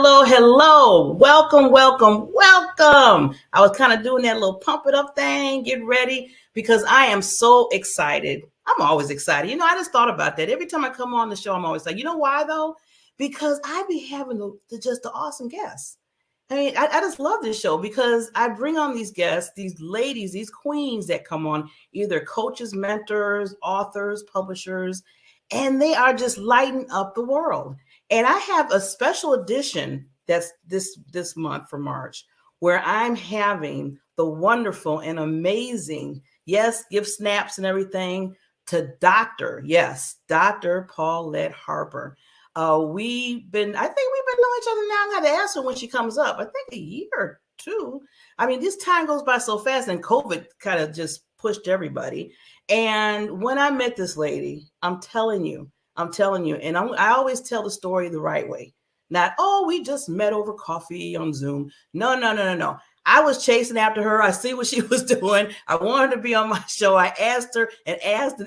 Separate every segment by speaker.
Speaker 1: hello. Welcome. I was kind of doing that little pump it up thing, get ready, because I am so excited. I'm always excited. I just thought about that. Every time I come on the show, I'm always like, you know why though? Because I be having just the awesome guests. I mean, I just love this show because I bring on these guests, these ladies, these queens that come on, either coaches, mentors, authors, publishers, and they are just lighting up the world. And I have a special edition that's this month for March, where I'm having the wonderful and amazing, yes, give snaps and everything to Dr. Paulette Harper. I think we've been knowing each other now. I got to ask her when she comes up. I think a year or two. I mean, this time goes by so fast, and COVID kind of just pushed everybody. And when I met this lady, I'm telling you, and I always tell the story the right way. Not, oh, we just met over coffee on Zoom. No. I was chasing after her. I see what she was doing. I wanted to be on my show. I asked her and asked,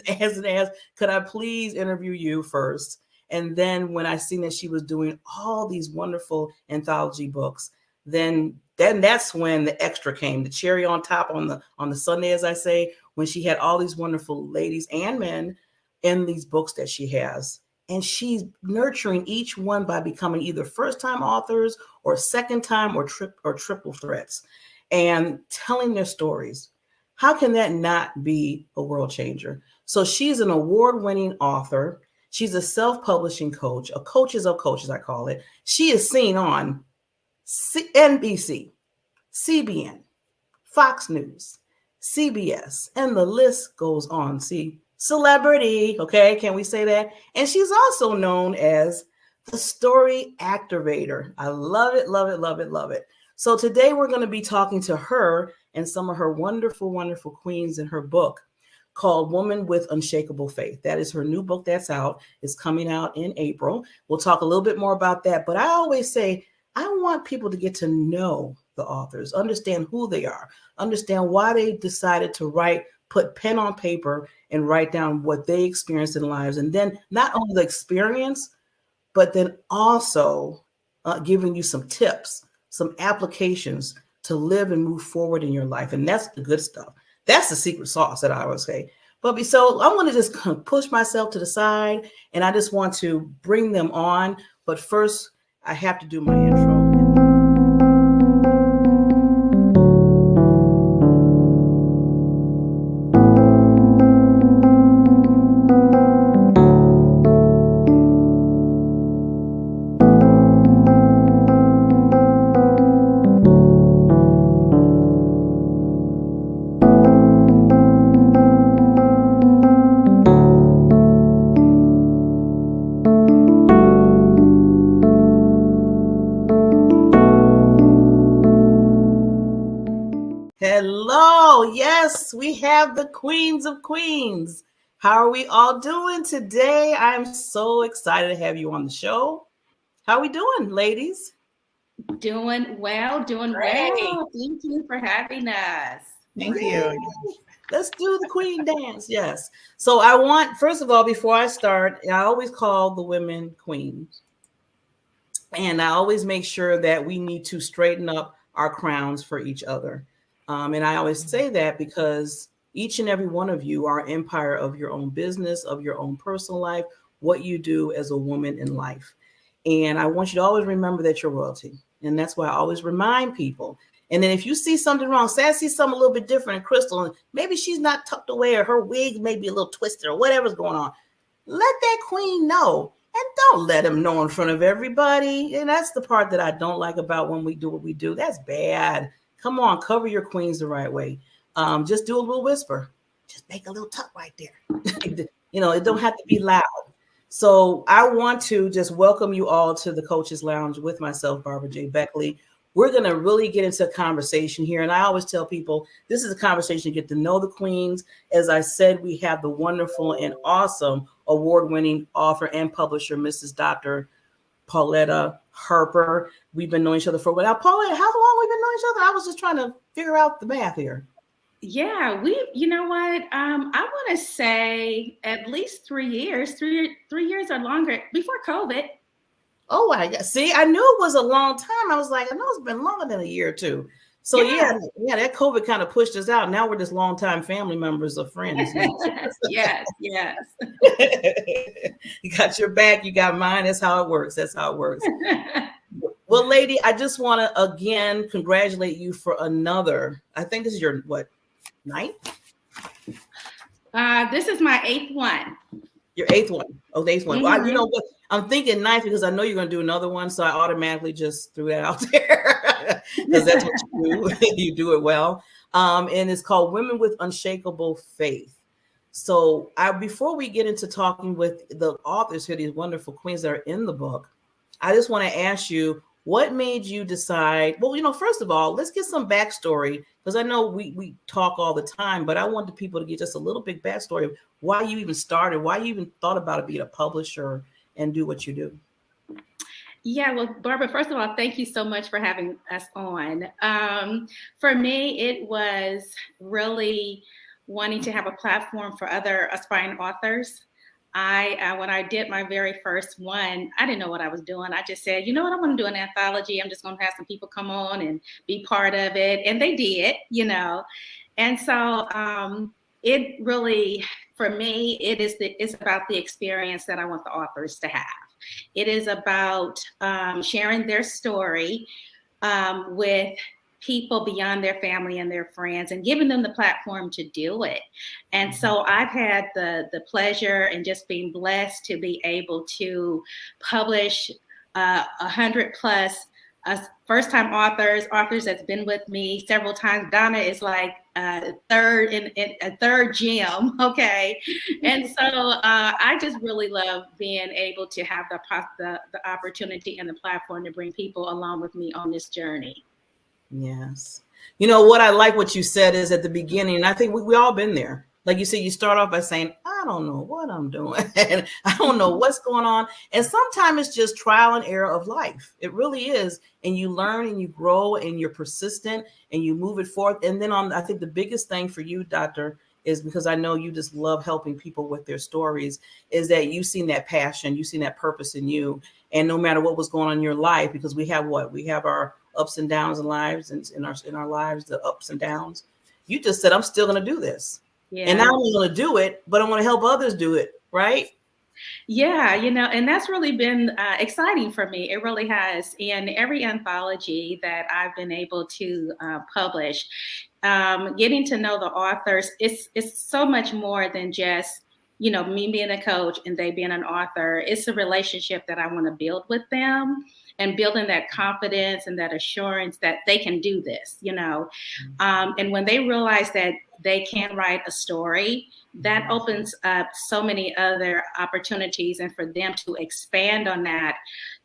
Speaker 1: could I please interview you first? And then when I seen that she was doing all these wonderful anthology books, then that's when the extra came, the cherry on top on the Sunday, as I say, when she had all these wonderful ladies and men in these books that she has. And she's nurturing each one by becoming either first-time authors or second-time or triple threats and telling their stories. How can that not be a world changer? So she's an award-winning author. She's a self-publishing coach, a coaches of coaches, I call it. She is seen on NBC, CBN, Fox News, CBS, and the list goes on. See, celebrity, okay, can we say that? And she's also known as the story activator. I love it. So today we're going to be talking to her and some of her wonderful queens in her book called Woman with Unshakable Faith. That is her new book that's out. It's coming out in April. We'll talk a little bit more about that. But I always say, I want people to get to know the authors, understand who they are, understand why they decided to write, put pen on paper and write down what they experienced in lives. And then not only the experience, but then also giving you some tips, some applications to live and move forward in your life. And that's the good stuff. That's the secret sauce that I always say. But so I'm going to just push myself to the side and I just want to bring them on. But first, I have to do my intro. Hello. Yes, we have the queens of queens. How are we all doing today? I'm so excited to have you on the show. How are we doing, ladies?
Speaker 2: Doing well. Thank you for having us.
Speaker 3: Thank you.
Speaker 1: Let's do the queen dance. Yes. So I want, first of all, before I start, I always call the women queens. And I always make sure that we need to straighten up our crowns for each other. And I always say that because each and every one of you are empire of your own business, of your own personal life, what you do as a woman in life. And I want you to always remember that you're royalty. And that's why I always remind people. And then if you see something wrong, say I see something a little bit different in Crystal, and maybe she's not tucked away or her wig may be a little twisted or whatever's going on, let that queen know. And don't let them know in front of everybody. And that's the part that I don't like about when we do what we do. That's bad. Come on, cover your queens the right way. Just do a little whisper. Just make a little tuck right there. It don't have to be loud. So I want to just welcome you all to the Coaches Lounge with myself, Barbara J. Beckley. We're going to really get into a conversation here. And I always tell people, this is a conversation to get to know the queens. As I said, we have the wonderful and awesome award-winning author and publisher, Mrs. Dr. Paulette Harper. We've been knowing each other for a while. Now, Paulette, how long we've been knowing each other? I was just trying to figure out the math here.
Speaker 2: Yeah, you know what? I want to say at least 3 years, three years or longer before COVID.
Speaker 1: Oh, see, I knew it was a long time. I was like, I know it's been longer than a year or two. So
Speaker 2: Yeah.
Speaker 1: yeah, that COVID kind of pushed us out. Now we're just longtime family members or friends now.
Speaker 2: Yes, yes.
Speaker 1: You got your back, you got mine. That's how it works. That's how it works. Well, lady, I just want to again congratulate you for another. I think this is your what, ninth?
Speaker 2: This is my 8th one.
Speaker 1: Your eighth one. Oh, the eighth one. Well, you
Speaker 2: Mm-hmm.
Speaker 1: know what? I'm thinking ninth because I know you're going to do another one, so I automatically just threw that out there because that's what you do. You do it well. And it's called Women with Unshakable Faith. So, before we get into talking with the authors here, these wonderful queens that are in the book, I just want to ask you, what made you decide? Well, first of all, let's get some backstory because I know we talk all the time, but I want the people to get just a little bit backstory of why you even started, why you even thought about it, being a publisher and do what you do.
Speaker 2: Yeah, well, Barbara, first of all, thank you so much for having us on. For me, it was really wanting to have a platform for other aspiring authors. When I did my very first one, I didn't know what I was doing. I just said, you know what, I'm going to do an anthology. I'm just going to have some people come on and be part of it. And they did. And so it really, for me, it's about the experience that I want the authors to have. It is about sharing their story with people beyond their family and their friends and giving them the platform to do it. And so I've had the pleasure and just being blessed to be able to publish 100 plus first-time authors that's been with me several times. Donna is like third in a third gem, okay? And so I just really love being able to have the opportunity and the platform to bring people along with me on this journey.
Speaker 1: Yes. What I like what you said is at the beginning, and I think we all been there. Like you said, you start off by saying, I don't know what I'm doing. And I don't know what's going on. And sometimes it's just trial and error of life. It really is. And you learn and you grow and you're persistent and you move it forth. And then I think the biggest thing for you, Doctor, is because I know you just love helping people with their stories, is that you've seen that passion, you've seen that purpose in you. And no matter what was going on in your life, because we have our ups and downs in lives and in our lives, the ups and downs. You just said, I'm still going to do this.
Speaker 2: Yeah.
Speaker 1: And not only going to do it, but I'm going to help others do it. Right.
Speaker 2: Yeah, and that's really been exciting for me. It really has. In every anthology that I've been able to publish, getting to know the authors, it's so much more than just, me being a coach and they being an author. It's a relationship that I want to build with them and building that confidence and that assurance that they can do this, and when they realize that they can write a story, that opens up so many other opportunities, and for them to expand on that,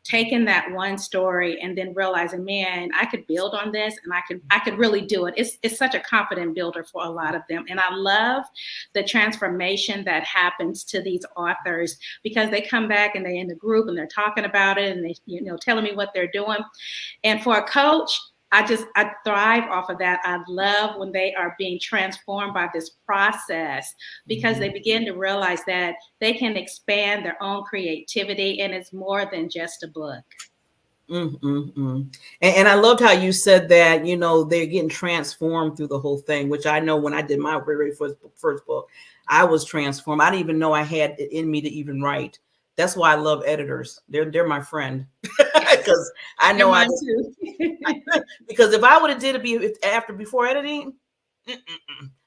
Speaker 2: taking that one story and then realizing, man, I could build on this and I could really do it. It's such a confident builder for a lot of them. And I love the transformation that happens to these authors because they come back and they're in the group and they're talking about it and they, telling me what they're doing. And for a coach, I thrive off of that. I love when they are being transformed by this process because they begin to realize that they can expand their own creativity and it's more than just a book.
Speaker 1: And I loved how you said that, they're getting transformed through the whole thing, which I know when I did my very first book, I was transformed. I didn't even know I had it in me to even write. That's why I love editors. They're my friend because I know because if I would have did it before editing,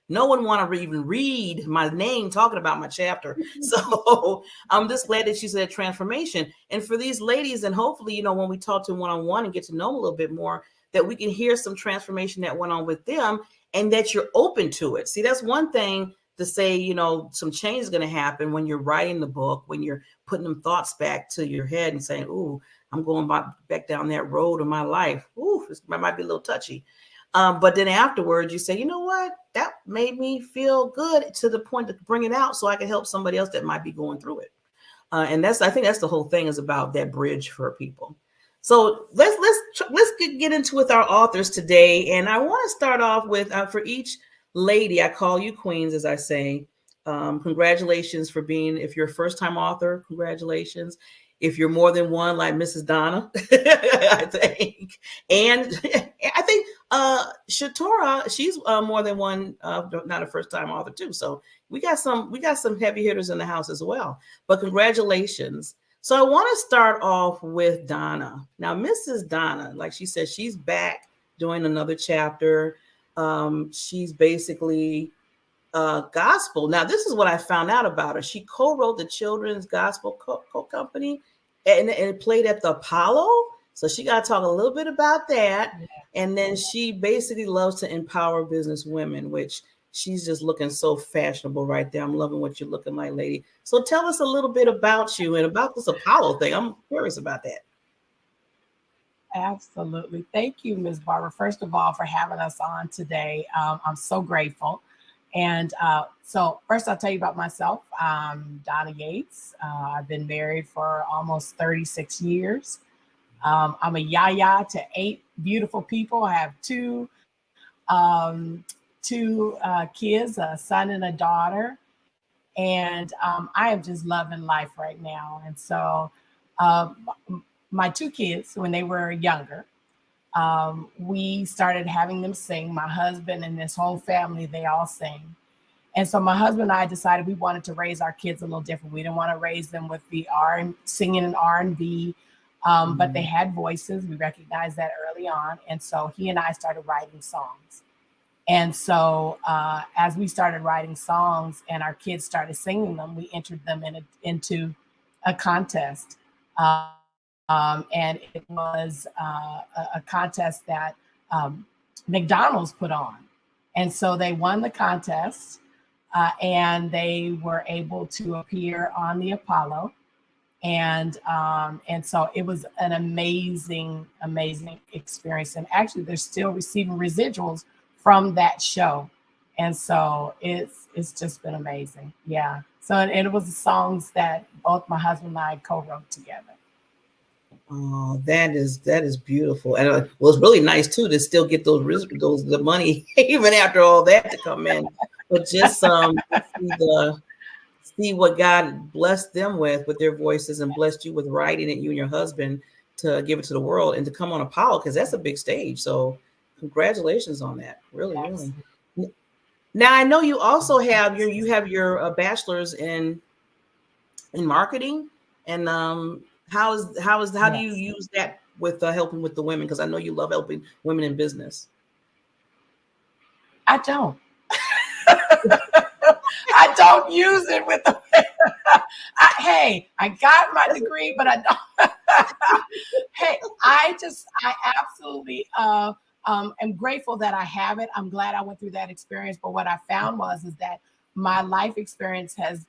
Speaker 1: no one want to even read my name talking about my chapter. So I'm just glad that you said transformation. And for these ladies, and hopefully, when we talk to them one-on-one and get to know them a little bit more, that we can hear some transformation that went on with them and that you're open to it. See, that's one thing to say, some change is going to happen when you're writing the book, when you're putting them thoughts back to your head and saying, ooh, I'm going back down that road of my life. Ooh, this might be a little touchy. But then afterwards you say, you know what, that made me feel good to the point to bring it out so I can help somebody else that might be going through it. And I think that's the whole thing, is about that bridge for people. So let's get into with our authors today. And I want to start off with, for each lady, I call you queens, as I say, congratulations for being, if you're a first time author, congratulations. if you're more than one, like Mrs. Donna, I think, and I think Shatora, she's more than one, not a first time author too. So we got some heavy hitters in the house as well. But congratulations. So I want to start off with Donna. Now, Mrs. Donna, like she said, she's back doing another chapter. She's basically gospel. Now, this is what I found out about her. She co-wrote the children's gospel company, and it played at the Apollo. So she got to talk a little bit about that. Yeah. And then she basically loves to empower business women, which she's just looking so fashionable right there. I'm loving what you're looking like, lady. So tell us a little bit about you and about this Apollo thing. I'm curious about that.
Speaker 3: Absolutely. Thank you, Ms. Barbara, first of all, for having us on today. I'm so grateful. And so first I'll tell you about myself. I'm Donna Yates. I've been married for almost 36 years. I'm a yaya to 8 beautiful people. I have two kids, a son and a daughter. And I am just loving life right now. And so my 2 kids, when they were younger, we started having them sing. My husband and this whole family, they all sing. And so my husband and I decided we wanted to raise our kids a little different. We didn't want to raise them with the singing and R&B, but they had voices. We recognized that early on. And so he and I started writing songs. And so as we started writing songs and our kids started singing them, we entered them into a contest. And it was a contest that McDonald's put on. And so they won the contest and they were able to appear on the Apollo. And so it was an amazing experience. And actually, they're still receiving residuals from that show. And so it's just been amazing. Yeah. So and it was the songs that both my husband and I co-wrote together.
Speaker 1: Oh, that is beautiful, and well, it's really nice too to still get the money even after all that to come in. But just see what God blessed them with their voices and blessed you with writing it, you and your husband, to give it to the world and to come on Apollo, because that's a big stage. So congratulations on that, really. Now I know you also have your bachelor's in marketing, and how do you use that with helping with the women? Because I know you love helping women in business.
Speaker 3: I don't. I don't use it with the hey, I got my degree, but I don't. Hey, I absolutely am grateful that I have it. I'm glad I went through that experience. But what I found is that my life experience has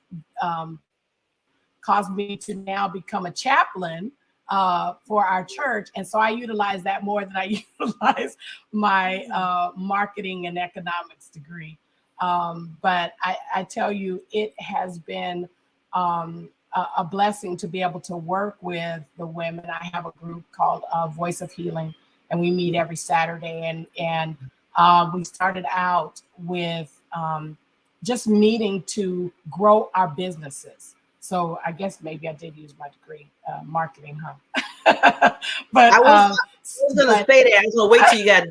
Speaker 3: caused me to now become a chaplain for our church. And so I utilize that more than I utilize my marketing and economics degree. But I tell you, it has been a blessing to be able to work with the women. I have a group called Voice of Healing, and we meet every Saturday. And we started out with just meeting to grow our businesses. So I guess maybe I did use my degree, marketing, huh? But
Speaker 1: I was going to say that. I was going to wait till you got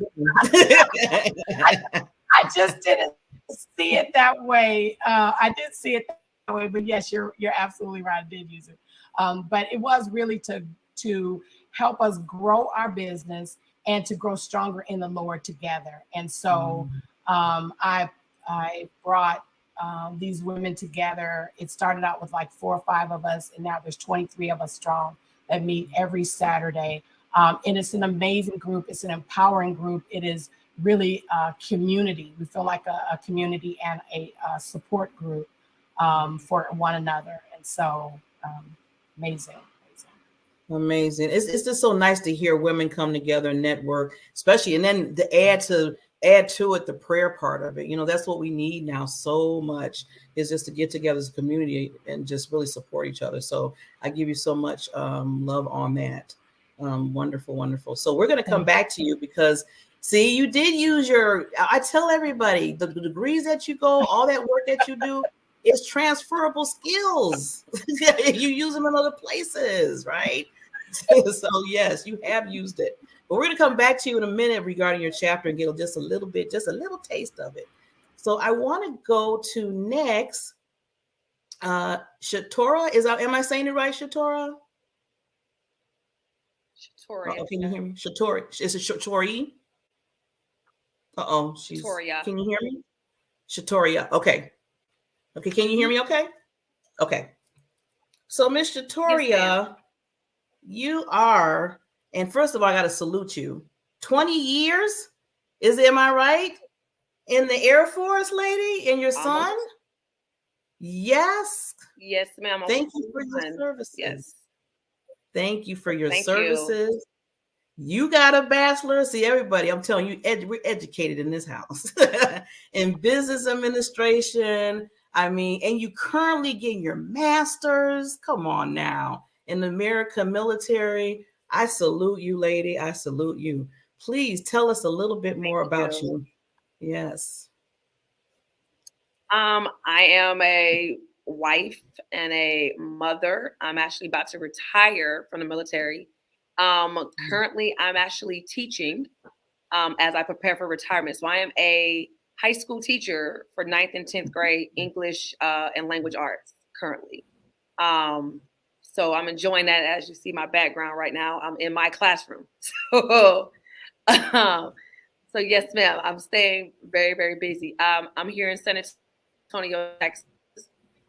Speaker 1: done.
Speaker 3: I just didn't see it that way. I did see it that way, but yes, you're absolutely right. I did use it. But it was really to help us grow our business and to grow stronger in the Lord together. And so I brought these women together. It started out with like 4 or 5 of us, and now there's 23 of us strong that meet every Saturday. And it's an amazing group. It's an empowering group. It is really a community. We feel like a community and a support group for one another. And so amazing.
Speaker 1: It's just so nice to hear women come together and network, especially, and then to add to it the prayer part of it. You know, that's what we need now so much, is just to get together as a community and just really support each other. So I give you so much love on that. Wonderful. So we're going to come back to you because, see, you did use I tell everybody the degrees that you go, all that work that you do, It's transferable skills. You use them in other places, right? So yes, you have used it. But we're going to come back to you in a minute regarding your chapter and get just a little taste of it. So I want to go to next. Shatora, am I saying it right, Shatora?
Speaker 4: Shatoria.
Speaker 1: Can you hear me? Shatori. Is it Shatori?
Speaker 4: Shatoria.
Speaker 1: Can you hear me? Shatoria. Okay. Okay, can you hear me okay? Okay. So Miss Shatoria,
Speaker 4: Yes,
Speaker 1: you are, and first of all, I got to salute you. 20 years? Am I right? In the Air Force, lady? And your son?
Speaker 4: Almost.
Speaker 1: Yes.
Speaker 4: Yes, ma'am.
Speaker 1: Thank you for your services.
Speaker 4: Yes.
Speaker 1: Thank you for your
Speaker 4: Thank
Speaker 1: services. You got a bachelor. See, everybody, I'm telling you, we're educated in this house. In business administration. I mean, and you currently getting your master's. Come on now. In the American military. I salute you, lady. I salute you. Please tell us a little bit more about you. Yes.
Speaker 4: I am a wife and a mother. I'm actually about to retire from the military. Currently, I'm actually teaching as I prepare for retirement. So I am a high school teacher for 9th and 10th grade English and language arts currently. So I'm enjoying that. As you see my background right now, I'm in my classroom. So yes, ma'am, I'm staying very, very busy. I'm here in San Antonio, Texas,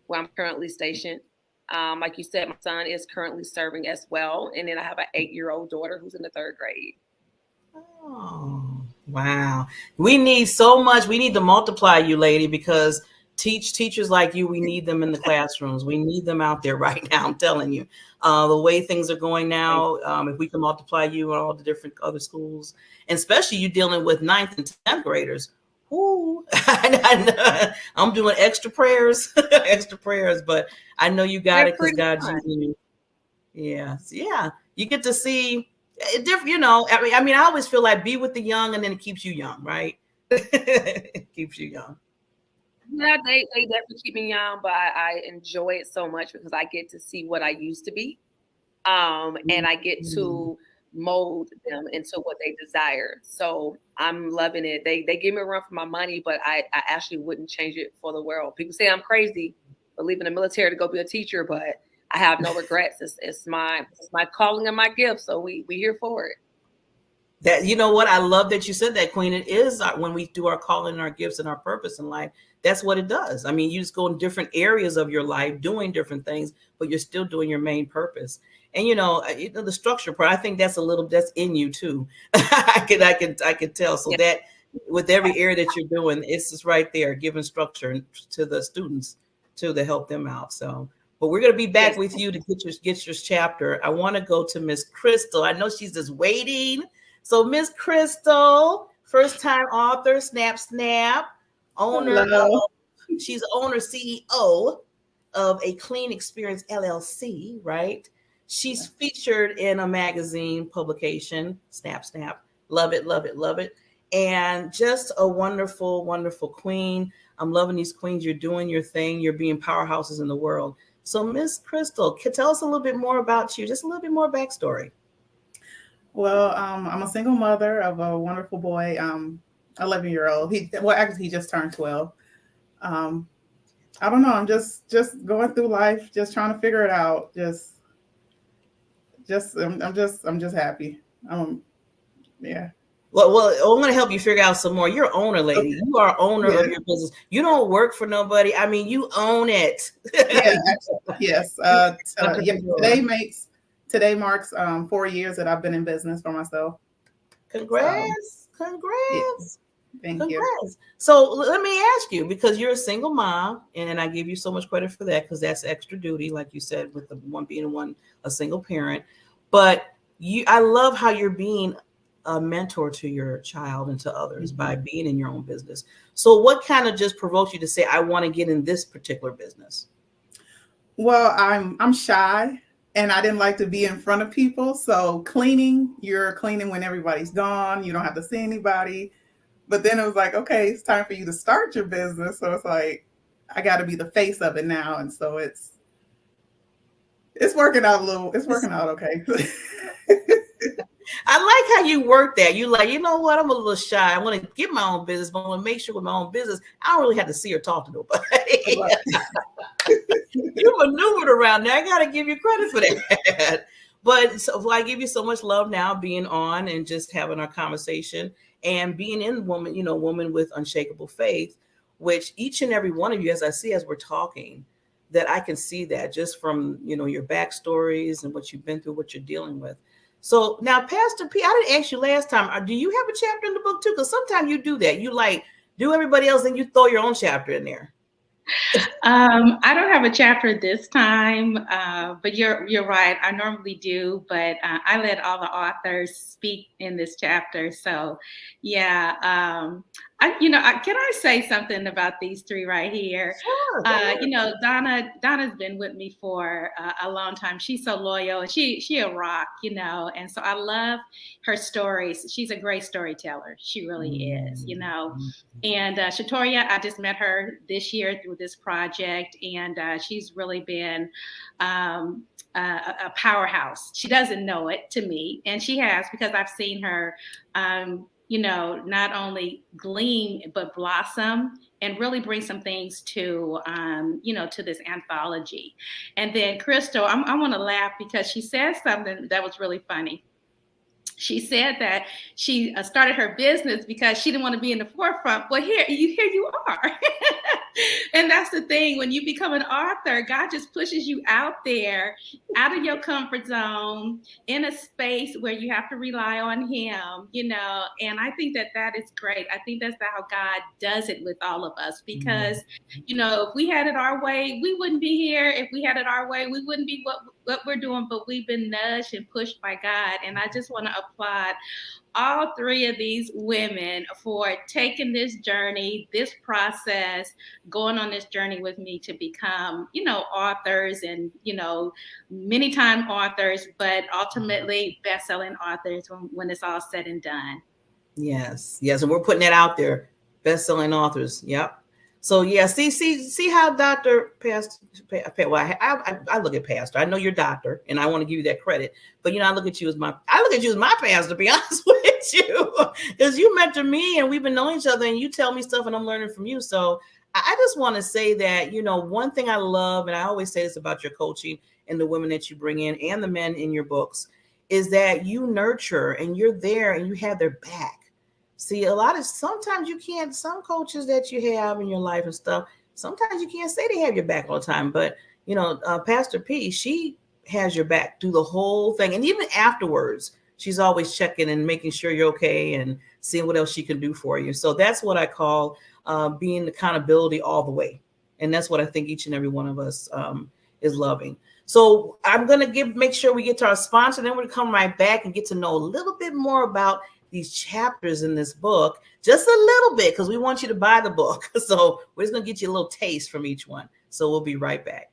Speaker 4: where I'm currently stationed. Like you said, my son is currently serving as well. And then I have an 8-year-old daughter who's in the 3rd grade.
Speaker 1: Oh, wow. We need so much. We need to multiply you, lady, because teachers like you, we need them in the classrooms. We need them out there right now. I'm telling you, the way things are going now, if we can multiply you in all the different other schools, and especially you dealing with 9th and 10th graders. Ooh, I'm doing extra prayers, but I know you got it because God's using you. Yes. Yeah. You get to see different, I mean, I always feel like be with the young and then it keeps you young, right? It keeps you young.
Speaker 4: Yeah, they definitely keep me young, but I enjoy it so much because I get to see what I used to be. And I get to mold them into what they desire. So I'm loving it. They give me a run for my money, but I actually wouldn't change it for the world. People say I'm crazy for leaving the military to go be a teacher, but I have no regrets. It's my calling and my gift. So we here for it.
Speaker 1: That, you know what? I love that you said that, Queen. It is when we do our calling and our gifts and our purpose in life. That's what it does. I mean, you just go in different areas of your life doing different things, but you're still doing your main purpose. And the structure part, I think that's in you too. I could tell. So that with every area that you're doing, it's just right there, giving structure to the students to help them out. So, but we're going to be back with you to get your chapter. I want to go to Miss Crystal. I know she's just waiting. So Miss Crystal, first time author, snap, owner. She's the owner, CEO of a Clean Experience LLC, right? She's featured in a magazine publication, Snap. Love it. And just a wonderful, wonderful queen. I'm loving these queens. You're doing your thing. You're being powerhouses in the world. So Miss Crystal, tell us a little bit more about you, just a little bit more backstory.
Speaker 5: Well, I'm a single mother of a wonderful boy, 11-year-old. He just turned 12. I don't know. I'm just going through life, just trying to figure it out. I'm just happy. Yeah.
Speaker 1: Well, I'm going to help you figure out some more. You're an owner, lady. Okay. You are owner of your business. You don't work for nobody. I mean, you own it.
Speaker 5: Yes. Today marks 4 years that I've been in business for myself.
Speaker 1: Congrats.
Speaker 5: Yes. Thank you.
Speaker 1: So let me ask you, because you're a single mom, and I give you so much credit for that, because that's extra duty, like you said, with the one being a single parent. But I love how you're being a mentor to your child and to others by being in your own business. So what kind of just provoked you to say, I want to get in this particular business?
Speaker 5: Well, I'm shy. And I didn't like to be in front of people. So you're cleaning when everybody's gone. You don't have to see anybody. But then it was like, okay, it's time for you to start your business. So it's like, I got to be the face of it now, and so it's working out it's working out okay.
Speaker 1: I like how you work that. You like, you know what? I'm a little shy. I want to get my own business, but I want to make sure with my own business, I don't really have to see or talk to nobody. You maneuvered around there. I got to give you credit for that. But so I give you so much love now being on and just having our conversation and being in Woman with Unshakable Faith, which each and every one of you, as I see as we're talking, that I can see that just from, your backstories and what you've been through, what you're dealing with. So now, Pastor P, I didn't ask you last time, do you have a chapter in the book too? Because sometimes you do that. You like do everybody else and you throw your own chapter in there.
Speaker 2: I don't have a chapter this time, but you're right. I normally do, but I let all the authors speak in this chapter. So, yeah. Can I say something about these three right here?
Speaker 1: Sure.
Speaker 2: Donna's been with me for a long time. She's so loyal, and she a rock, and so I love her stories. She's a great storyteller. She really is, And Shatoria, I just met her this year through this project, and she's really been a powerhouse. She doesn't know it to me, and she has, because I've seen her not only gleam, but blossom and really bring some things to this anthology. And then Crystal, I want to laugh because she said something that was really funny. She said that she started her business because she didn't want to be in the forefront. Well, here you are. And that's the thing. When you become an author, God just pushes you out there, out of your comfort zone, in a space where you have to rely on him, and I think that is great. I think that's how God does it with all of us, because, if we had it our way, we wouldn't be here. If we had it our way, we wouldn't be what we're doing, but we've been nudged and pushed by God. And I just want to applaud all three of these women for taking this journey, this process, going on this journey with me to become, authors and, many time authors, but ultimately best-selling authors when it's all said and done.
Speaker 1: Yes. And we're putting that out there. Best-selling authors. Yep. So yeah, see how Dr. Pastor. Well, I look at Pastor. I know you're Doctor, and I want to give you that credit. But I look at you as my pastor. To be honest with you, because you mentor me, and we've been knowing each other, and you tell me stuff, and I'm learning from you. So I just want to say that one thing I love, and I always say this about your coaching and the women that you bring in and the men in your books, is that you nurture and you're there and you have their back. See, sometimes you can't, some coaches that you have in your life and stuff, sometimes you can't say they have your back all the time. But, Pastor P, she has your back through the whole thing. And even afterwards, she's always checking and making sure you're okay and seeing what else she can do for you. So that's what I call being accountability all the way. And that's what I think each and every one of us is loving. So I'm going to make sure we get to our sponsor. Then we're going to come right back and get to know a little bit more about these chapters in this book, just a little bit, because we want you to buy the book. So we're just going to get you a little taste from each one. So we'll be right back.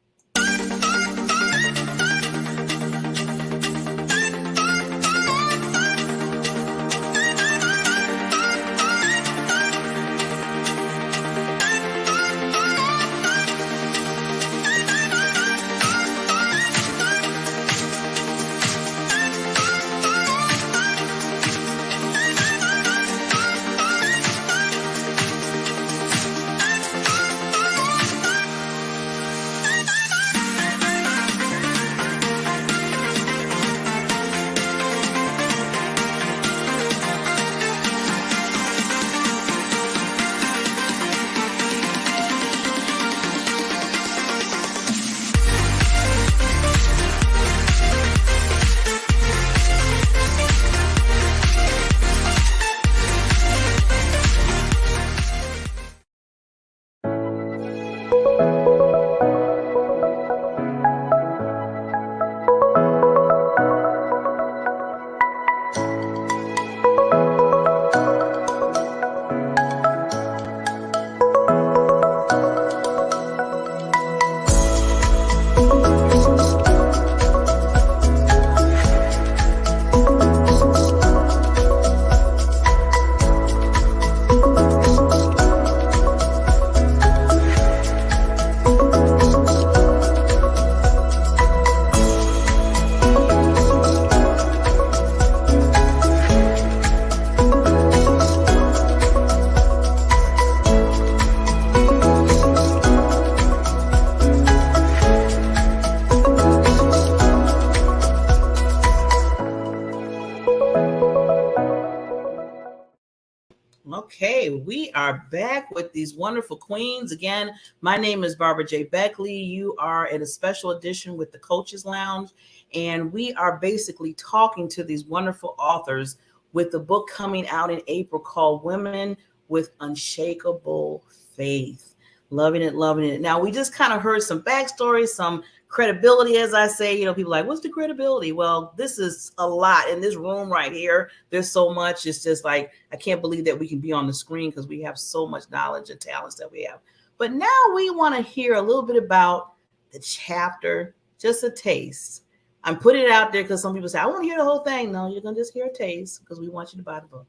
Speaker 1: Okay, we are back with these wonderful queens. Again, my name is Barbara J. Beckley. You are in a special edition with the Coaches Lounge, and we are basically talking to these wonderful authors with the book coming out in April called Women with Unshakable Faith. Loving it, loving it. Now, we just kind of heard some backstory, some credibility, as I say. People are like, what's the credibility? Well, this is a lot in this room right here. There's so much. It's just like, I can't believe that we can be on the screen because we have so much knowledge and talents that we have. But now we want to hear a little bit about the chapter, just a taste. I'm putting it out there because some people say, I want to hear the whole thing. No, you're going to just hear a taste because we want you to buy the book.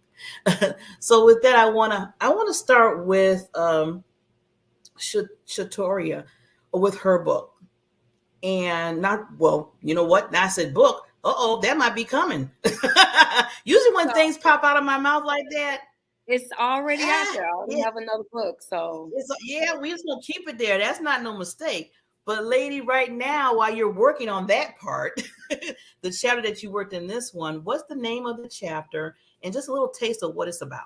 Speaker 1: So with that, I want to start with Shatoria with her book. And not, well, you know what? Now I said book. That might be coming. Usually when things pop out of my mouth like that,
Speaker 4: it's already out there. I already have another book. So
Speaker 1: we just gonna keep it there. That's not no mistake. But lady, right now, while you're working on that part, the chapter that you worked in this one, what's the name of the chapter? And just a little taste of what it's about.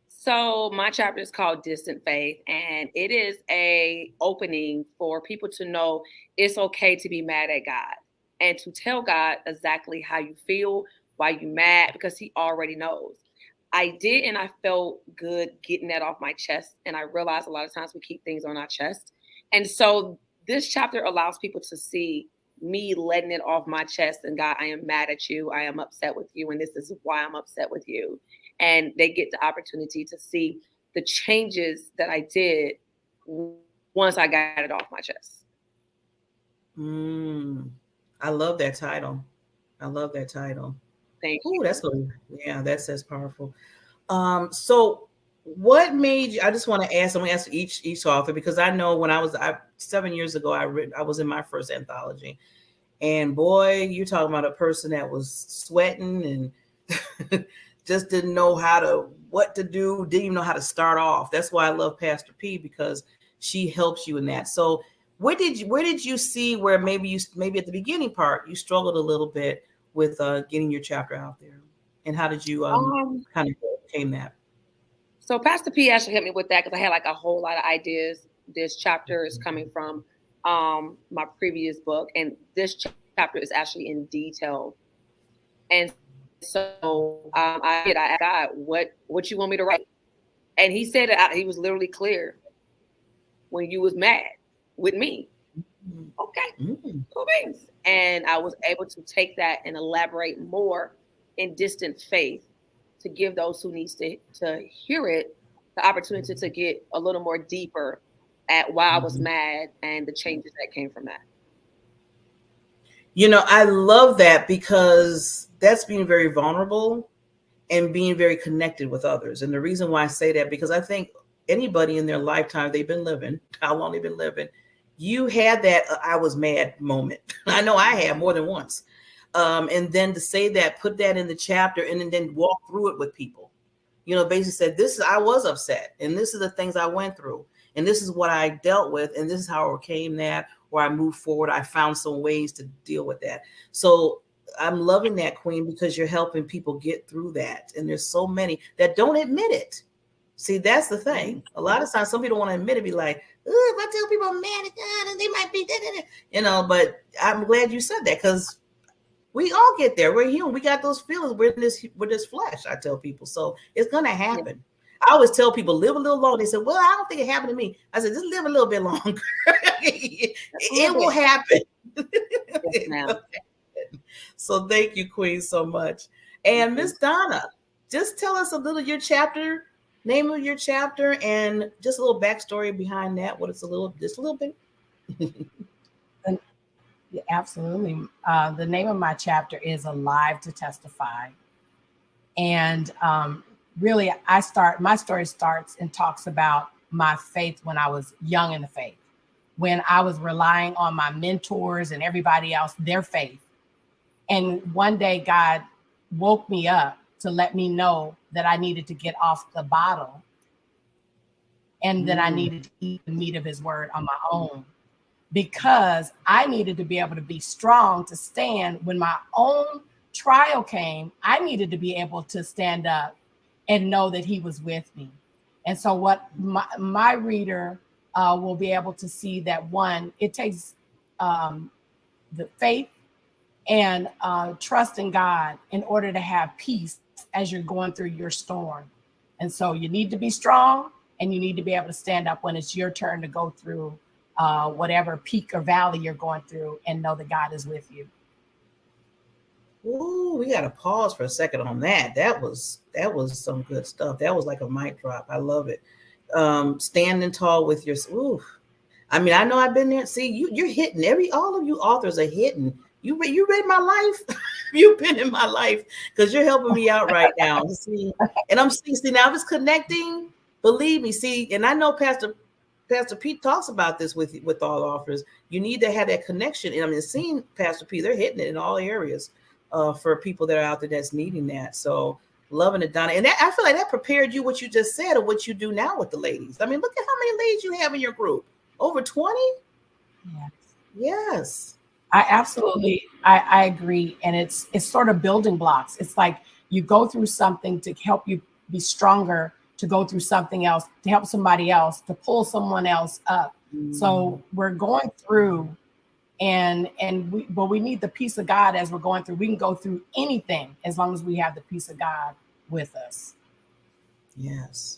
Speaker 4: So my chapter is called Distant Faith, and it is a opening for people to know it's okay to be mad at God and to tell God exactly how you feel, why you mad, because he already knows. I did, and I felt good getting that off my chest. And I realized a lot of times we keep things on our chest. And so this chapter allows people to see me letting it off my chest. And God, I am mad at you. I am upset with you. And this is why I'm upset with you. And they get the opportunity to see the changes that I did once I got it off my chest.
Speaker 1: I love that title.
Speaker 4: Thank you.
Speaker 1: That's good. Yeah, that's powerful. So what made you, I just want to ask, I'm going to ask each author, because I know when I was 7 years ago, I was in my first anthology, and boy, you're talking about a person that was sweating and just didn't know what to do, didn't even know how to start off. That's why I love Pastor P, because she helps you in that. So where did you see where maybe at the beginning part, you struggled a little bit with getting your chapter out there? And how did you kind of overcame that?
Speaker 4: So Pastor P actually helped me with that because I had like a whole lot of ideas. This chapter is coming from my previous book, and this chapter is actually in detail. And so I asked God, what you want me to write? And he said that he was literally clear. When you was mad with me. Okay, cool beans. And I was able to take that and elaborate more in Distant Faith to give those who needs to hear it the opportunity to get a little more deeper at why I was mad and the changes that came from that.
Speaker 1: I love that, because that's being very vulnerable and being very connected with others. And the reason why I say that, because I think anybody in their lifetime, they've been living, how long they've been living, you had that I was mad moment. I know I have more than once. And then to say that, put that in the chapter, and then walk through it with people. Basically said, I was upset, and this is the things I went through, and this is what I dealt with, and this is how I overcame that, or I moved forward. I found some ways to deal with that. So I'm loving that, Queen, because you're helping people get through that. And there's so many that don't admit it. See, that's the thing. A lot of times some people don't want to admit it, be like, if I tell people I'm mad at God, and they might be, but I'm glad you said that, because we all get there. We're human. We got those feelings. We're this flesh, I tell people. So it's going to happen. I always tell people, live a little longer. They said, well, I don't think it happened to me. I said, just live a little bit longer. It will happen. It will happen. So thank you, Queen, so much. And Miss Donna, just tell us a little, name of your chapter, and just a little backstory behind that. Just a little bit.
Speaker 3: Absolutely. The name of my chapter is Alive to Testify. And really, my story starts and talks about my faith when I was young in the faith, when I was relying on my mentors and everybody else, their faith. And one day God woke me up to let me know that I needed to get off the bottle, and that I needed to eat the meat of his word on my own, because I needed to be able to be strong to stand when my own trial came, I needed to be able to stand up and know that he was with me. And so what my reader will be able to see that, one, it takes the faith and trust in God in order to have peace as you're going through your storm. And so you need to be strong, and you need to be able to stand up when it's your turn to go through whatever peak or valley you're going through, and know that God is with you.
Speaker 1: Ooh, we got to pause for a second on that. That was some good stuff. That was like a mic drop. I love it. Standing tall with your. Ooh. I mean, I know I've been there. See, you're hitting all of you authors are hitting. You read my life. You've been in my life because you're helping me out right now. See, and I'm see now it's connecting. Believe me, see, and I know Pastor Pete talks about this with all authors. You need to have that connection. And I mean, seeing Pastor Pete, they're hitting it in all areas for people that are out there that's needing that. So loving it, Donna. And that, I feel like that prepared you what you just said or what you do now with the ladies. I mean, look at how many ladies you have in your group. Over 20?
Speaker 3: Yes.
Speaker 1: Yes.
Speaker 3: I absolutely, I agree. And it's sort of building blocks. It's like you go through something to help you be stronger, to go through something else, to help somebody else, to pull someone else up. So we're going through but we need the peace of God as we're going through. We can go through anything as long as we have the peace of God with us.
Speaker 1: Yes.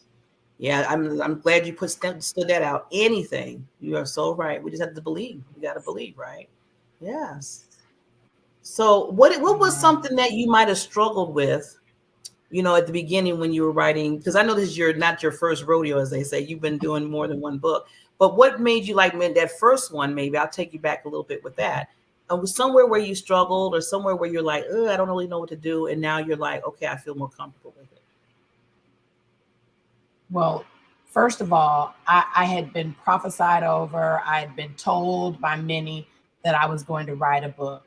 Speaker 1: Yeah, I'm glad you stood that out. Anything. You are so right. We just have to believe. We got to believe, right? Yes. So what was something that you might have struggled with, at the beginning when you were writing? Because I know this is not your first rodeo, as they say. You've been doing more than one book. But what made you that first one? Maybe I'll take you back a little bit with that. Was somewhere where you struggled, or somewhere where you're like, I don't really know what to do, and now you're like, okay, I feel more comfortable with it.
Speaker 3: Well, first of all, I had been prophesied over. I had been told by many that I was going to write a book.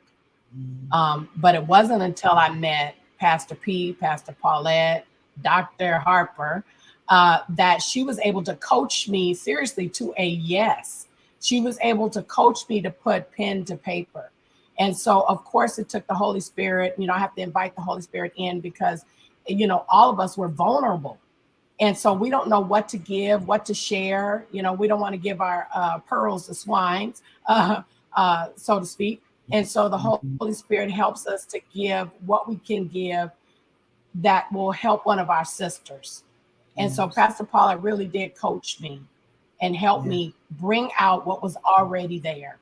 Speaker 3: But it wasn't until I met Pastor P, Pastor Paulette, Dr. Harper, that she was able to coach me seriously to a yes. She was able to coach me to put pen to paper. And so, of course, it took the Holy Spirit. I have to invite the Holy Spirit in because, all of us were vulnerable. And so we don't know what to give, what to share. We don't want to give our pearls to swines, so to speak. And so the Holy Spirit helps us to give what we can give that will help one of our sisters. And so Pastor Paula really did coach me and help me bring out what was already there.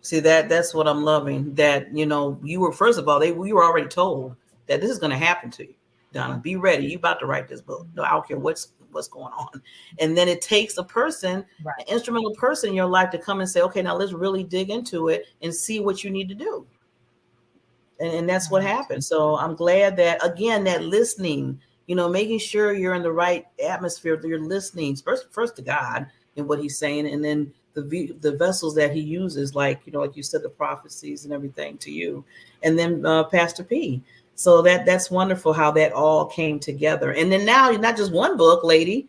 Speaker 1: See, that's what I'm loving. That, you were, first of all, we were already told that this is going to happen to you, Donna. Be ready. You're about to write this book. No, I don't care what's going on. And then it takes a person, an instrumental person in your life to come and say, okay, now let's really dig into it and see what you need to do. And that's what happened. So I'm glad that, again, that listening, making sure you're in the right atmosphere, that you're listening first to God and what he's saying, and then the vessels that he uses, like you said, the prophecies and everything to you, and then Pastor P. So that's wonderful how that all came together. And then now you're not just one book, lady.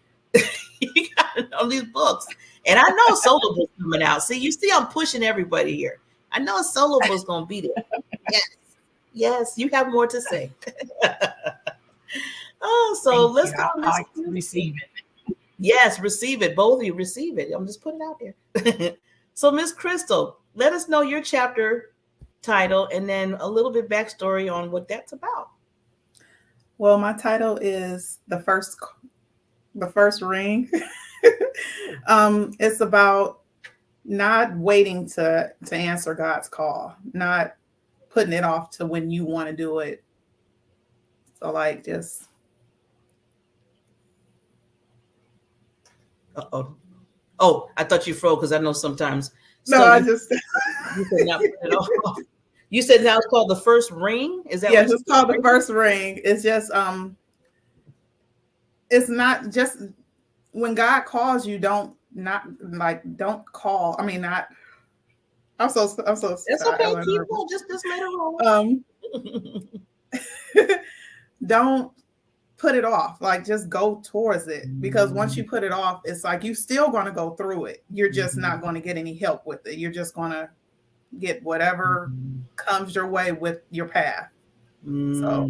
Speaker 1: You got all these books. And I know solo book's coming out. See, I'm pushing everybody here. I know a solo book's going to be there. Yes, you have more to say. Let's go.
Speaker 3: I receive it.
Speaker 1: Yes, receive it. Both of you receive it. I'm just putting it out there. So, Miss Crystal, let us know your chapter title and then a little bit backstory on what that's about.
Speaker 5: Well, my title is the first ring. It's about not waiting to answer God's call, not putting it off to when you want to do it. So like just.
Speaker 1: Oh, I thought you froze because I know sometimes.
Speaker 5: No, I just.
Speaker 1: You said not put it off. You said now it's called the first ring. Is that?
Speaker 5: Yes, it's called the first ring. It's just it's not just when God calls you. Don't call. I mean, not. I'm so.
Speaker 1: It's okay. Keep on. Just let it roll.
Speaker 5: Don't put it off. Like just go towards it, because once you put it off, it's like you still going to go through it. You're just not going to get any help with it. You're just going to get whatever comes your way with your path. So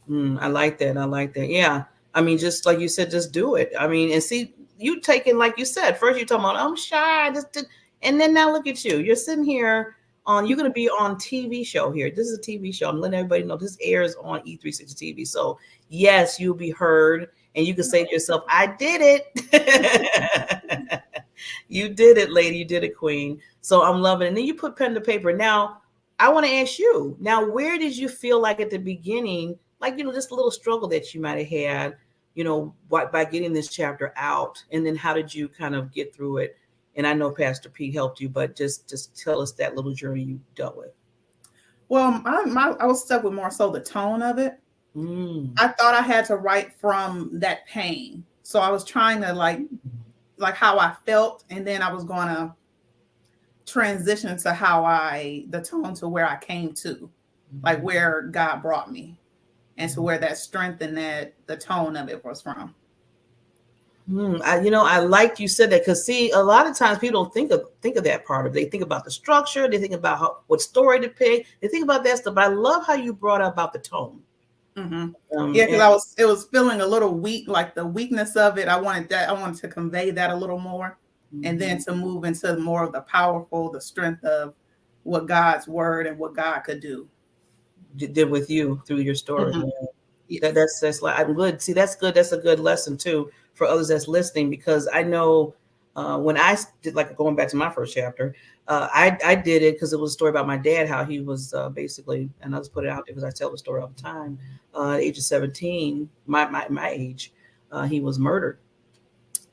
Speaker 1: I like that. I like that. Yeah. I mean, just like you said, just do it. I mean, and see, you taking, like you said, first you're talking about, I'm shy. And then now look at you. You're sitting here you're going to be on TV show here. This is a TV show. I'm letting everybody know this airs on E360 TV. So yes, you'll be heard and you can say to yourself, I did it. You did it, lady. You did it, queen. So I'm loving it. And then you put pen to paper. Now, I want to ask you, now, where did you feel like at the beginning, like, just a little struggle that you might have had, by getting this chapter out? And then how did you kind of get through it? And I know Pastor Pete helped you, but just tell us that little journey you dealt with.
Speaker 5: Well, I was stuck with more so the tone of it. I thought I had to write from that pain. So I was trying to like how I felt. And then I was going to transition to the tone to where I came to, like where God brought me, and to where that strength and the tone of it was from.
Speaker 1: I like you said that, because see, a lot of times people don't think of that part of it. They think about the structure, they think about what story to pick, they think about that stuff. But I love how you brought up about the tone.
Speaker 5: Because it was feeling a little weak, like the weakness of it. I wanted to convey that a little more, and then to move into more of the powerful, the strength of what God's word and what God could do.
Speaker 1: Did with you through your story. That's like, I'm good. See, that's good. That's a good lesson too for others that's listening, because I know when I did, like going back to my first chapter, I did it because it was a story about my dad, how he was basically, and I'll just put it out there because I tell the story all the time. At the age of 17, my age, he was murdered.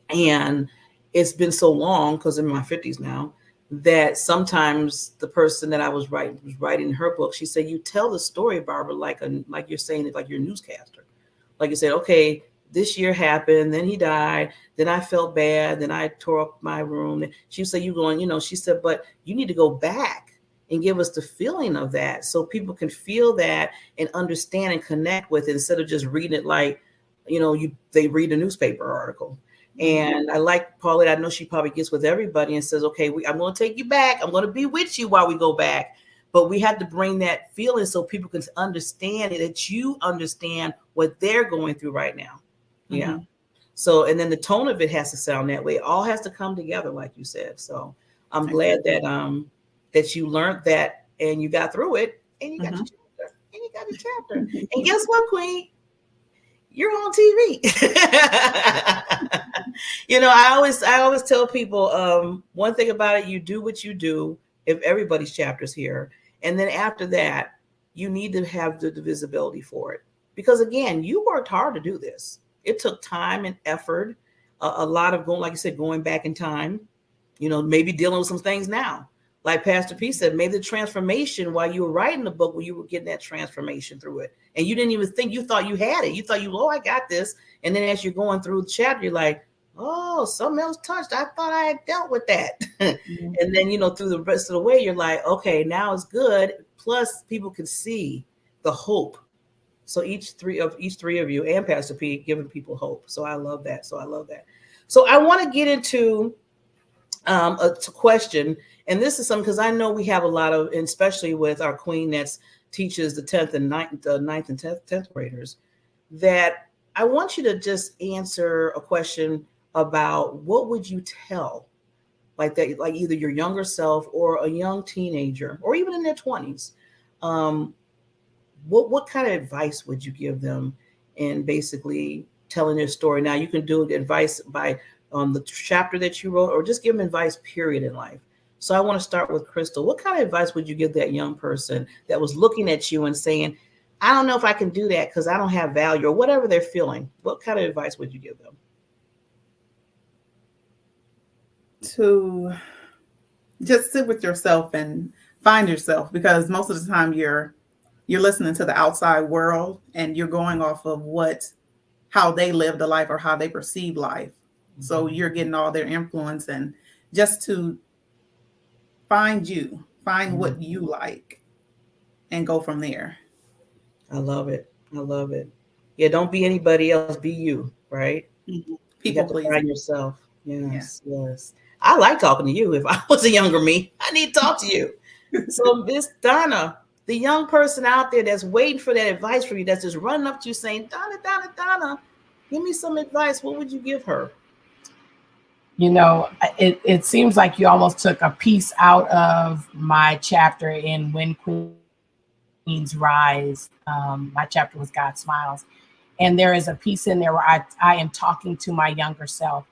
Speaker 1: And it's been so long, because I'm in my 50s now, that sometimes the person that I was writing her book, she said, you tell the story, Barbara, like you're saying it, like you're a newscaster. Like you said, okay, this year happened, then he died, then I felt bad, then I tore up my room. She said, you going, she said, but you need to go back and give us the feeling of that so people can feel that and understand and connect with it, instead of just reading it like, they read a newspaper article. And I like Paulette, I know she probably gets with everybody and says, okay, I'm going to take you back. I'm going to be with you while we go back. But we have to bring that feeling so people can understand it, that you understand what they're going through right now. Yeah. So, and then the tone of it has to sound that way. It all has to come together, like you said. So I'm glad that you learned that and you got through it and you got your chapter. And you got your chapter. And guess what, Queen? You're on TV. I always tell people, one thing about it, you do what you do if everybody's chapter's here. And then after that, you need to have the visibility for it. Because again, you worked hard to do this. It took time and effort, a lot of going back in time, maybe dealing with some things now. Like Pastor P said, maybe the transformation while you were writing the book, where you were getting that transformation through it. And you didn't even think, you thought you had it. You thought I got this. And then as you're going through the chapter, you're like, oh, something else touched. I thought I had dealt with that. And then, through the rest of the way, you're like, okay, now it's good. Plus people can see the hope. So each three of you and Pastor P giving people hope. So I love that. So I want to get into a question. And this is something, because I know we have a lot of, and especially with our queen that teaches the 10th and 9th and 10th graders, that I want you to just answer a question about what would you tell, like that, like either your younger self or a young teenager, or even in their 20s. What kind of advice would you give them in basically telling their story? Now you can do advice by the chapter that you wrote, or just give them advice, period, in life. So I want to start with Crystal. What kind of advice would you give that young person that was looking at you and saying, I don't know if I can do that because I don't have value, or whatever they're feeling? What kind of advice would you give them?
Speaker 5: To just sit with yourself and find yourself, because most of the time you're listening to the outside world and you're going off of how they live the life or how they perceive life. So you're getting all their influence, and just to find what you like and go from there.
Speaker 1: I love it. Yeah, don't be anybody else, be you, right?
Speaker 5: People please.
Speaker 1: Find yourself. Yes. I like talking to you. If I was a younger me, I need to talk to you. So Miss Donna, the young person out there that's waiting for that advice from you, that's just running up to you saying, Donna, give me some advice. What would you give her?
Speaker 3: You know, it seems like you almost took a piece out of my chapter in When Queens Rise. My chapter was God Smiles. And there is a piece in there where I am talking to my younger self.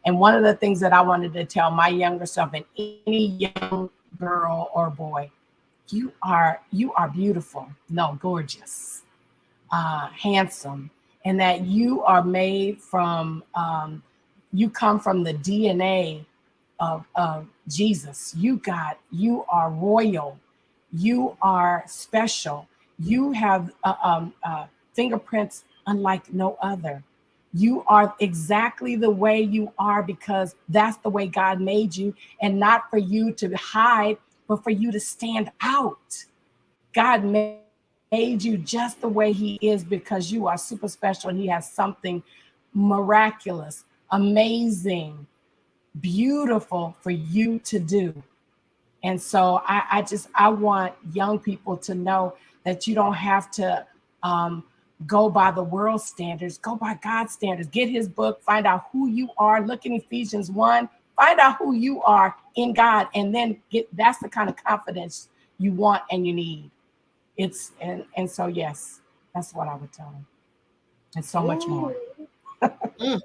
Speaker 3: And one of the things that I wanted to tell my younger self and any young girl or boy, you are beautiful, no, gorgeous, handsome, and that you are made from, you come from the DNA of Jesus. You are royal. You are special. You have fingerprints unlike no other. You are exactly the way you are because that's the way God made you, and not for you to hide, but for you to stand out. God made you just the way he is because you are super special and he has something miraculous, amazing, beautiful for you to do. And so I want young people to know that you don't have to go by the world standards, go by God's standards. Get his book, find out who you are. Look in Ephesians 1, find out who you are in God, and then that's the kind of confidence you want and you need. And so yes, that's what I would tell them. And so much more.
Speaker 1: They'll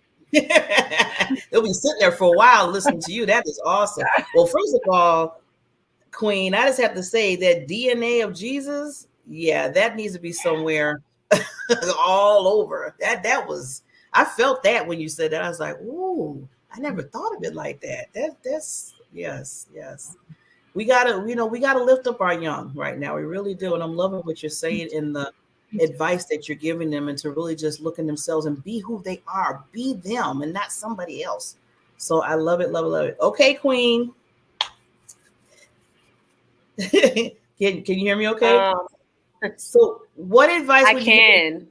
Speaker 1: be sitting there for a while listening to you. That is awesome. Well, first of all, Queen, I just have to say that DNA of Jesus, yeah, that needs to be somewhere all over. That was, I felt that when you said that. I was like, ooh, I never thought of it like that. That's yes. We gotta lift up our young right now. We really do. And I'm loving what you're saying in the advice that you're giving them, and to really just look in themselves and be who they are, be them and not somebody else. So I love it. Okay, Queen. Can you hear me okay? So what advice would you give?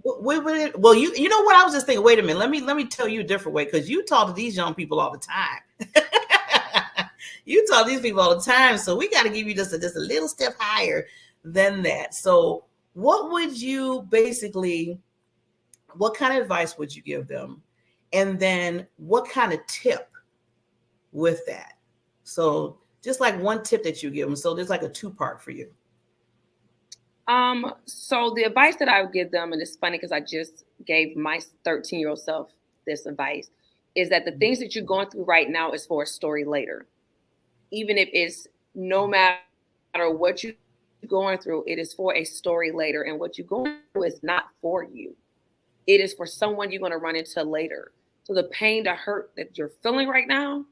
Speaker 1: Well, you know what, I was just thinking, wait a minute, let me tell you a different way, because you talk to these young people all the time. You talk to these people all the time, so we got to give you just a little step higher than that. So what would you what kind of advice would you give them? And then what kind of tip with that? So just like one tip that you give them. So there's like a 2-part for you.
Speaker 4: So the advice that I would give them, and it's funny because I just gave my 13-year-old self this advice, is that the things that you're going through right now is for a story later. Even if it's no matter what you're going through, it is for a story later. And what you're going through is not for you. It is for someone you're going to run into later. So the pain, the hurt that you're feeling right now,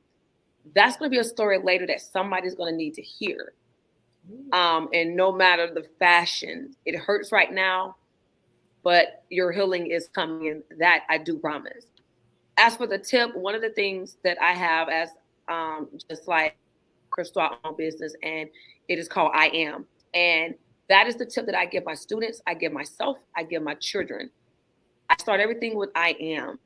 Speaker 4: that's going to be a story later that somebody's going to need to hear. And no matter the fashion, it hurts right now, but your healing is coming, and that I do promise. As for the tip, one of the things that I have as just like Crystal, our own business, and it is called I Am. And that is the tip that I give my students, I give myself, I give my children. I start everything with I am.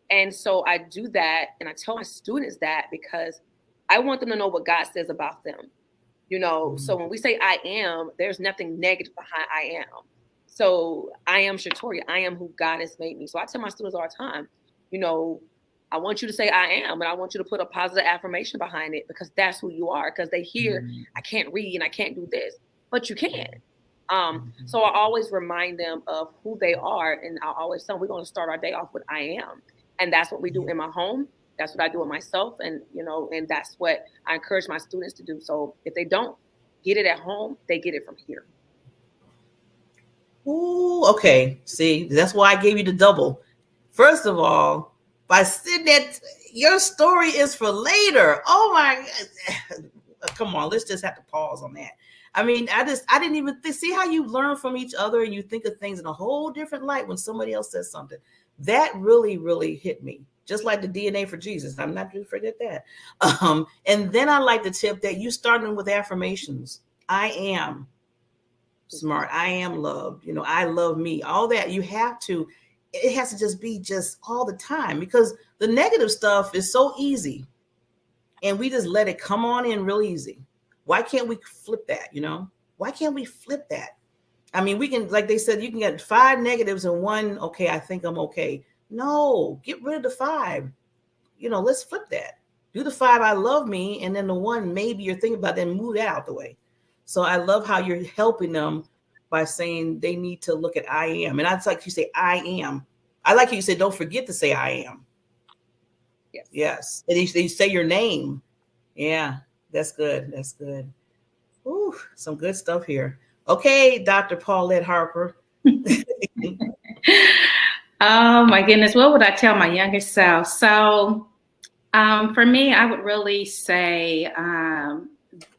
Speaker 4: And so I do that, and I tell my students that because I want them to know what God says about them. You know, so when we say I am, there's nothing negative behind I am. So I am Shatoria. I am who God has made me. So I tell my students all the time, you know, I want you to say I am, and I want you to put a positive affirmation behind it, because that's who you are. Because they hear, I can't read and I can't do this, but you can. So I always remind them of who they are. And I always tell them we're going to start our day off with I am. And that's what we do in my home. That's what I do with myself. And, you know, and that's what I encourage my students to do. So if they don't get it at home, they get it from here.
Speaker 1: Ooh, okay. See, that's why I gave you the double. First of all, by sitting that, your story is for later. Oh my God. Come on, let's just have to pause on that. I mean, I didn't even see how you learn from each other and you think of things in a whole different light when somebody else says something. That really, really hit me. Just like the DNA for Jesus. I'm not going to forget that. And then I like the tip that you started with affirmations. I am smart. I am loved. You know, I love me. All that you have to, it has to just be just all the time, because the negative stuff is so easy. and we just let it come on in real easy. Why can't we flip that? Why can't we flip that? I mean, we can, like they said, you can get 5 negatives and 1, okay, I think I'm okay. No, get rid of the 5. Let's flip that. Do the 5, I love me, and then the 1, maybe you're thinking about, then move that out the way. So I love how you're helping them by saying they need to look at I am. And I'd like you say, I am. I like you said, don't forget to say I am. Yes. And you say your name. Yeah, that's good. That's good. Ooh, some good stuff here. Okay, Dr. Paulette Harper.
Speaker 2: Oh my goodness, what would I tell my younger self? So for me, I would really say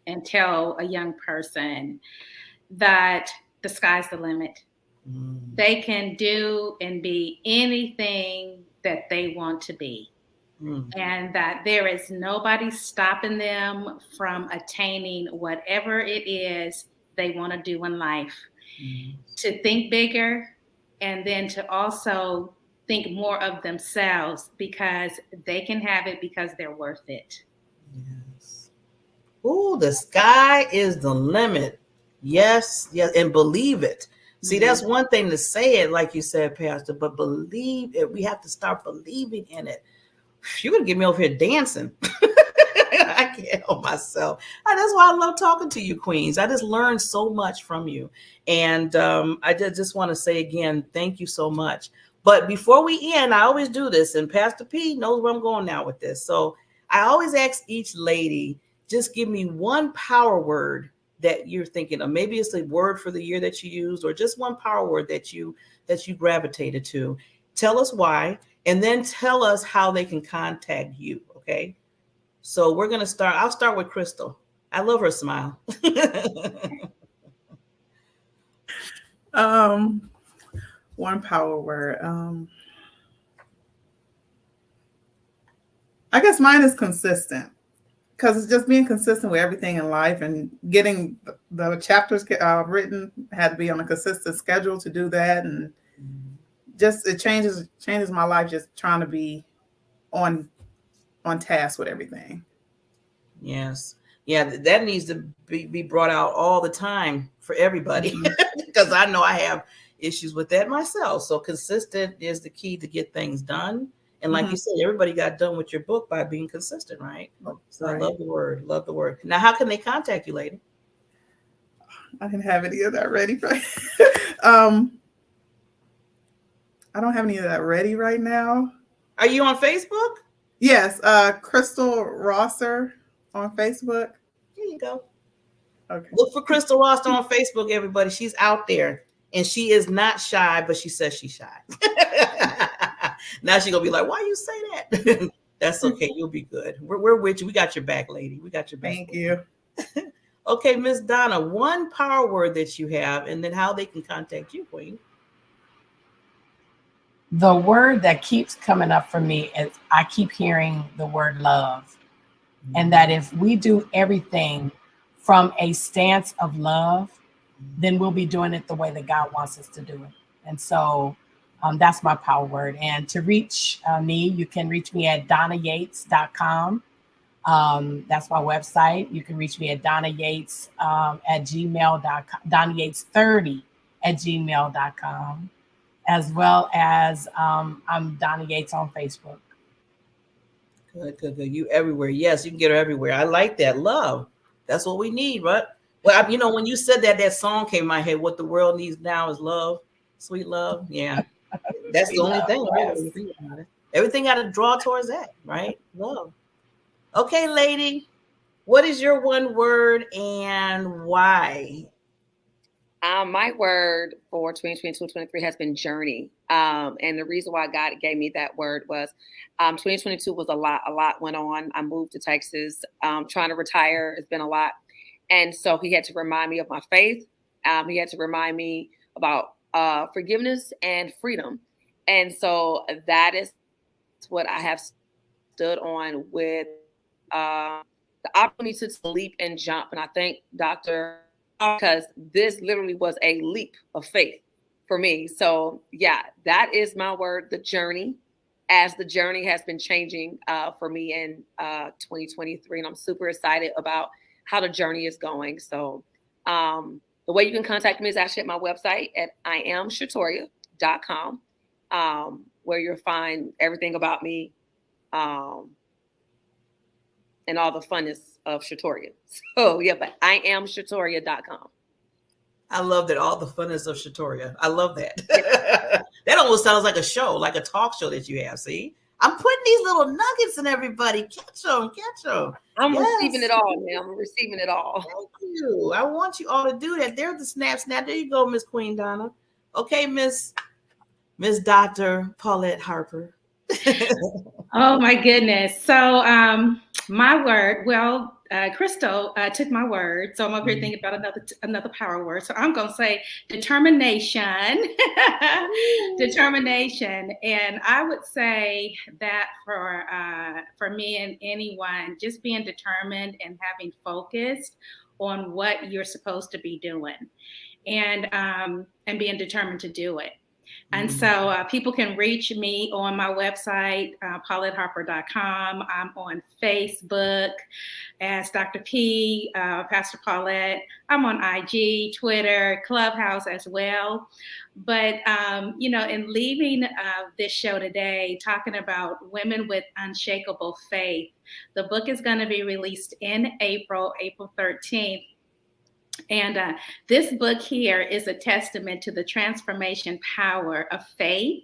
Speaker 2: and tell a young person that the sky's the limit. They can do and be anything that they want to be. And that there is nobody stopping them from attaining whatever it is they want to do in life. To think bigger, and then to also think more of themselves, because they can have it because they're worth it.
Speaker 1: Yes. Ooh, the sky is the limit. Yes, yes, and believe it. See, that's one thing to say it, like you said, Pastor, but believe it. We have to start believing in it. You're going to get me over here dancing. I can't help myself. That's why I love talking to you, Queens. I just learned so much from you. And I just want to say again, thank you so much. But before we end, I always do this, and Pastor P knows where I'm going now with this. So I always ask each lady, just give me one power word that you're thinking of. Maybe it's a word for the year that you used, or just one power word that you gravitated to. Tell us why, and then tell us how they can contact you. Okay. So we're going to start. I'll start with Crystal. I love her smile.
Speaker 5: One power word. I guess mine is consistent, because it's just being consistent with everything in life, and getting the chapters written had to be on a consistent schedule to do that. And just, it changes my life, just trying to be on task with everything.
Speaker 1: Yes. Yeah, that needs to be brought out all the time for everybody, because I know I have issues with that myself. So consistent is the key to get things done. And like you said, everybody got done with your book by being consistent, right? So right. I love the word. Love the word. Now, how can they contact you, lady?
Speaker 5: I didn't have any of that ready. I don't have any of that ready right now.
Speaker 1: Are you on Facebook?
Speaker 5: Yes, Crystal Rosser on Facebook.
Speaker 1: There you go.
Speaker 5: Okay.
Speaker 1: Look for Crystal Rosser on Facebook, everybody. She's out there, and she is not shy, but she says she's shy. Now she's gonna be like, "Why you say that?" That's okay. You'll be good. We're with you. We got your back, lady. We got your back.
Speaker 5: Thank you.
Speaker 1: Okay, Miss Donna, one power word that you have, and then how they can contact you, Queen.
Speaker 3: The word that keeps coming up for me is, I keep hearing the word love. And that if we do everything from a stance of love, then we'll be doing it the way that God wants us to do it. And so that's my power word. And to reach me, you can reach me at donnayates.com. That's my website. You can reach me at donnayates at gmail.com, donnayates30@gmail.com, as well as I'm Donna Yates on Facebook.
Speaker 1: Good. You everywhere. Yes, you can get her everywhere. I like that. Love. That's what we need, right? Well, when you said that song came in my head. What the world needs now is love, sweet love. Yeah, that's the only thing. Right? Everything got to draw towards that, right? Love. Okay, lady, what is your one word and why?
Speaker 4: My word for 2022-23 has been journey. And the reason why God gave me that word was 2022 was a lot went on. I moved to Texas, trying to retire. It's been a lot. And so he had to remind me of my faith. He had to remind me about forgiveness and freedom. And so that is what I have stood on with the opportunity to leap and jump. And I thank Dr. because this literally was a leap of faith for me. So yeah, that is my word, the journey. as the journey has been changing for me in 2023. And I'm super excited about how the journey is going. So the way you can contact me is actually at my website at iamshatoria.com, where you'll find everything about me and all the funness of Shatoria. So yeah, but iamshatoria.com.
Speaker 1: I love that, all the funness of Shatoria. I love that. That almost sounds like a show, like a talk show that you have. See, I'm putting these little nuggets in everybody. Catch them, catch them.
Speaker 4: I'm receiving it all, man. I'm receiving it all.
Speaker 1: Thank you. I want you all to do that. There's the snap. There you go, Miss Queen Donna. Okay, Miss Dr. Paulette Harper.
Speaker 2: Oh my goodness. So my word, well, Crystal took my word. So I'm up here thinking about another power word. So I'm going to say determination. Determination. And I would say that for me and anyone, just being determined and having focused on what you're supposed to be doing, and being determined to do it. And so people can reach me on my website, PauletteHarper.com. I'm on Facebook as Dr. P, Pastor Paulette. I'm on IG, Twitter, Clubhouse as well. But, in leaving this show today, talking about women with unshakable faith, the book is going to be released in April 13th. And this book here is a testament to the transformation power of faith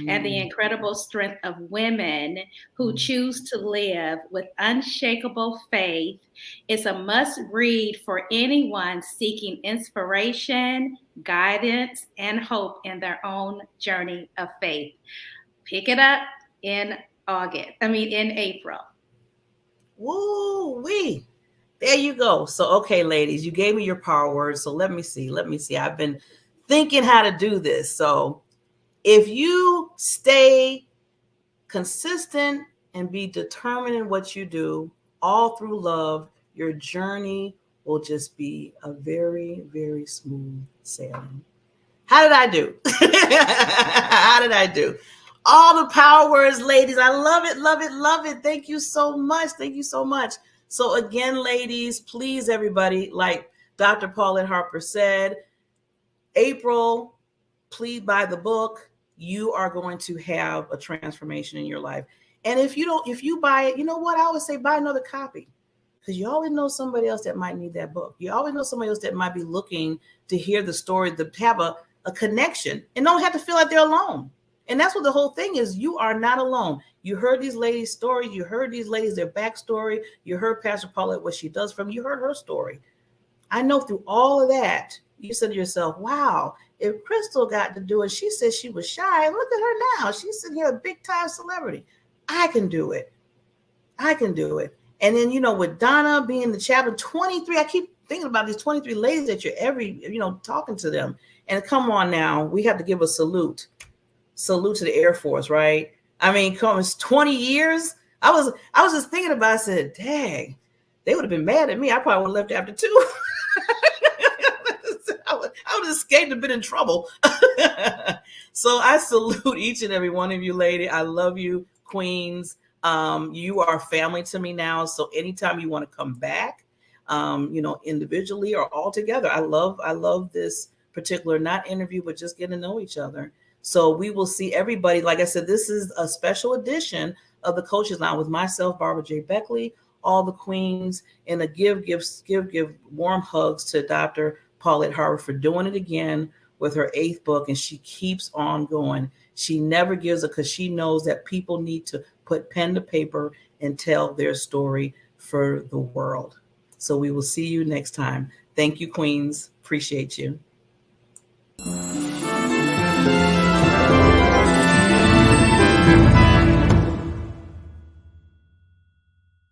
Speaker 2: and the incredible strength of women who choose to live with unshakable faith. It's a must read for anyone seeking inspiration, guidance, and hope in their own journey of faith. Pick it up in April.
Speaker 1: Woo-wee. There you go. So, okay, ladies, you gave me your power word. So let me see. I've been thinking how to do this. So if you stay consistent and be determined in what you do, all through love, your journey will just be a very, very smooth sailing. How did I do? How did I do? All the power words, ladies. I love it, love it, love it. Thank you so much. Thank you so much. So again, ladies, please, everybody, like Dr. Paulette Harper said, April, please buy the book. You are going to have a transformation in your life. And if you buy it, you know what? I always say buy another copy, because you always know somebody else that might need that book. You always know somebody else that might be looking to hear the story, to have a connection and don't have to feel like they're alone. And that's what the whole thing is. You are not alone. You heard these ladies' stories. You heard these ladies, their backstory. You heard Pastor Paulette, what she does from. You heard her story. I know through all of that, you said to yourself, wow, if Crystal got to do it, she said she was shy. Look at her now. She's sitting here, a big time celebrity. I can do it. I can do it. And then, with Donna being the chaplain, 23, I keep thinking about these 23 ladies that you're talking to them. And come on now, we have to give a salute to the Air Force, right? I mean, it's 20 years. I was just thinking about it. I said, dang, they would have been mad at me. I probably would have left after 2. I would have escaped and been in trouble. So I salute each and every one of you, lady. I love you, queens. You are family to me now. So anytime you want to come back, individually or all together, I love this particular, not interview, but just getting to know each other. So we will see everybody. Like I said, this is a special edition of the Coaches Line with myself, Barbara J. Beckley, all the queens, and a give warm hugs to Dr. Paulette Harper for doing it again with her 8th book. And she keeps on going. She never gives up, because she knows that people need to put pen to paper and tell their story for the world. So we will see you next time. Thank you, queens. Appreciate you.